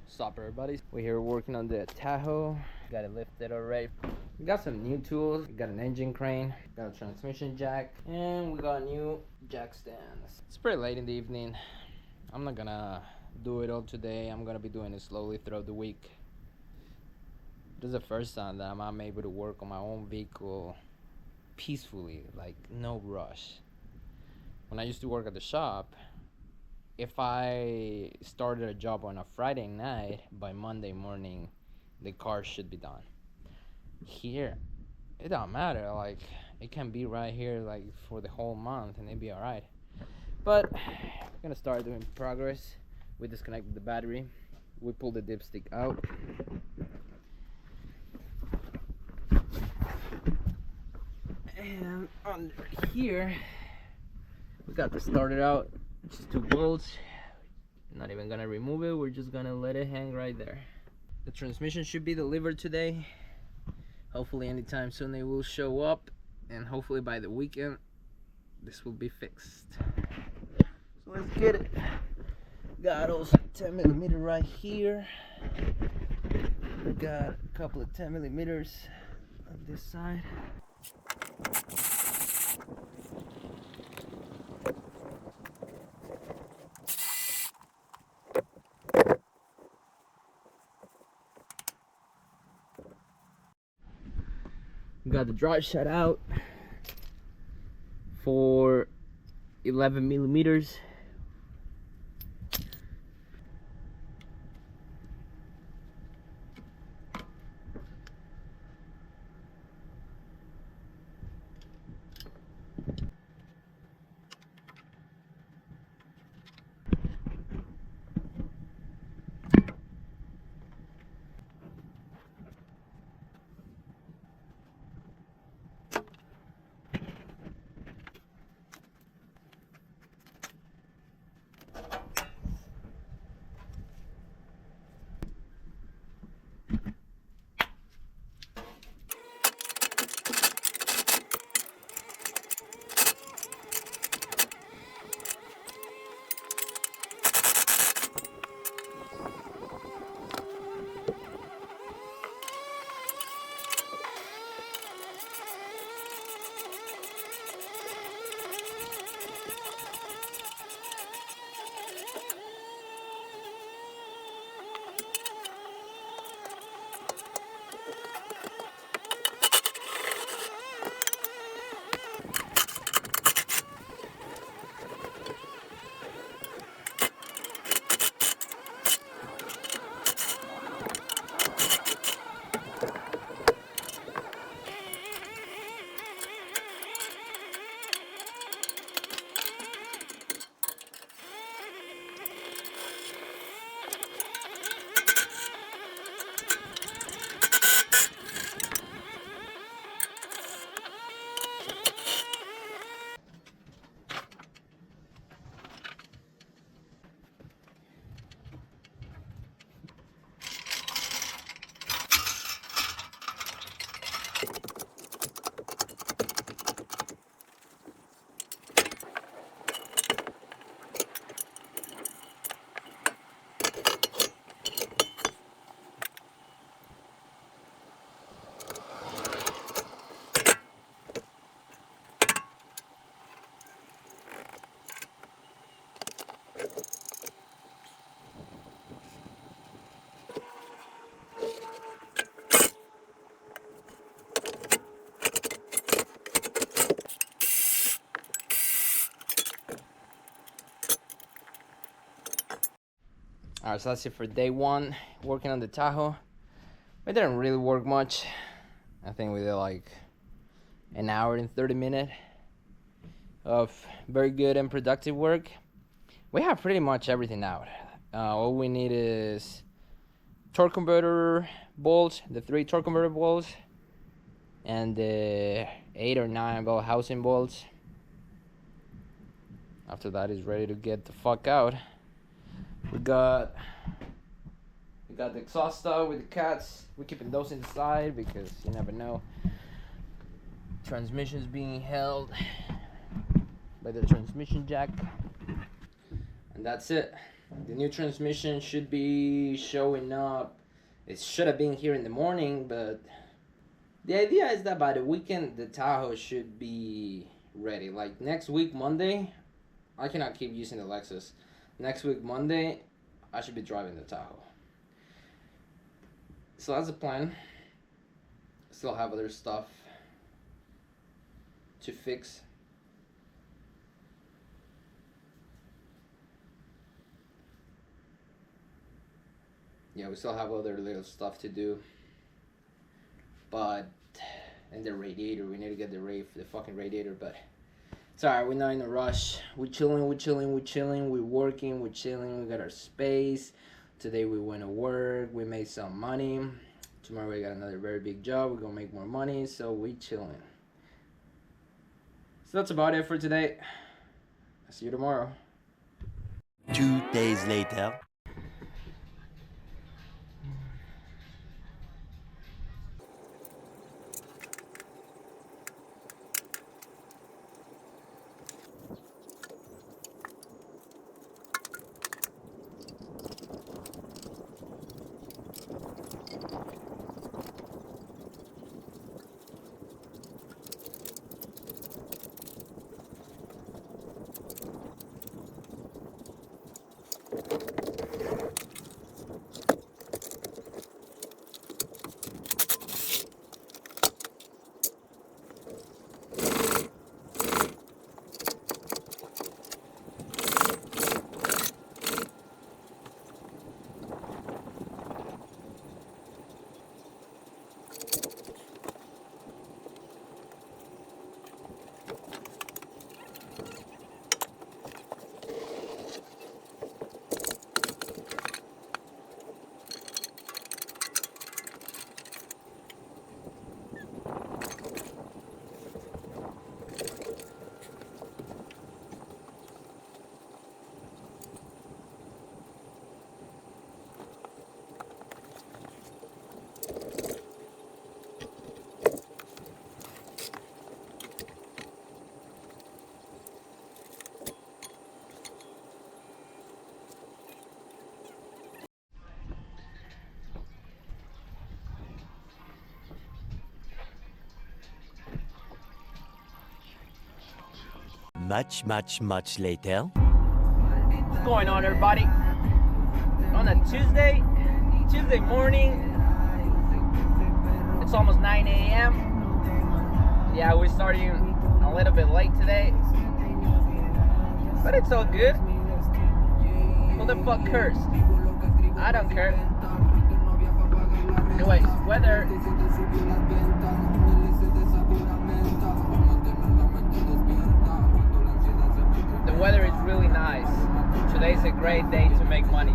Sup everybody, we're here working on the Tahoe. Got it lifted already. We got some new tools. We got an engine crane, got a transmission jack, and we got new jack stands. It's pretty late in the evening. I'm not gonna do it all today. I'm gonna be doing it slowly throughout the week. This is the first time that I'm able to work on my own vehicle peacefully, like no rush. When I used to work at the shop, if I started a job on a Friday night, by Monday morning the car should be done. Here it don't matter, like it can be right here like for the whole month and it'd be all right. But we're gonna start doing progress. We disconnected the battery, we pulled the dipstick out, and under here we got this started out. Just 2 bolts. Not even gonna remove it, we're just gonna let it hang right there. The transmission should be delivered today. Hopefully anytime soon they will show up, and hopefully by the weekend this will be fixed. So let's get it. Got also 10mm right here. We got a couple of 10mm on this side. We got the drive shaft out for 11mm. Alright, so that's it for day one working on the Tahoe. We didn't really work much. I think we did like an hour and 30 minutes of very good and productive work. We have pretty much everything out. All we need is torque converter bolts, the 3 torque converter bolts, and the 8 or 9 bell housing bolts. After that, it's ready to get the fuck out. We got the exhaust stuff with the cats. We're keeping those inside because you never know. Transmission's being held by the transmission jack. And that's it. The new transmission should be showing up. It should have been here in the morning, but the idea is that by the weekend the Tahoe should be ready. Like next week Monday, I cannot keep using the Lexus. Next week Monday, I should be driving the Tahoe. So that's the plan. Still have other stuff to fix. Yeah, we still have other little stuff to do. But, and the radiator, we need to get the fucking radiator, but it's alright, we're not in a rush. We're chilling, we're working, we're chilling, we got our space. Today we went to work, we made some money. Tomorrow we got another very big job, we're gonna make more money, so we chilling. So that's about it for today. I'll see you tomorrow. 2 days later. Much later. What's going on, everybody? On a Tuesday morning. It's almost 9 a.m. Yeah, we're starting a little bit late today, but it's all good. Who the fuck cares? I don't care. Anyways, weather. The weather is really nice. Today's a great day to make money.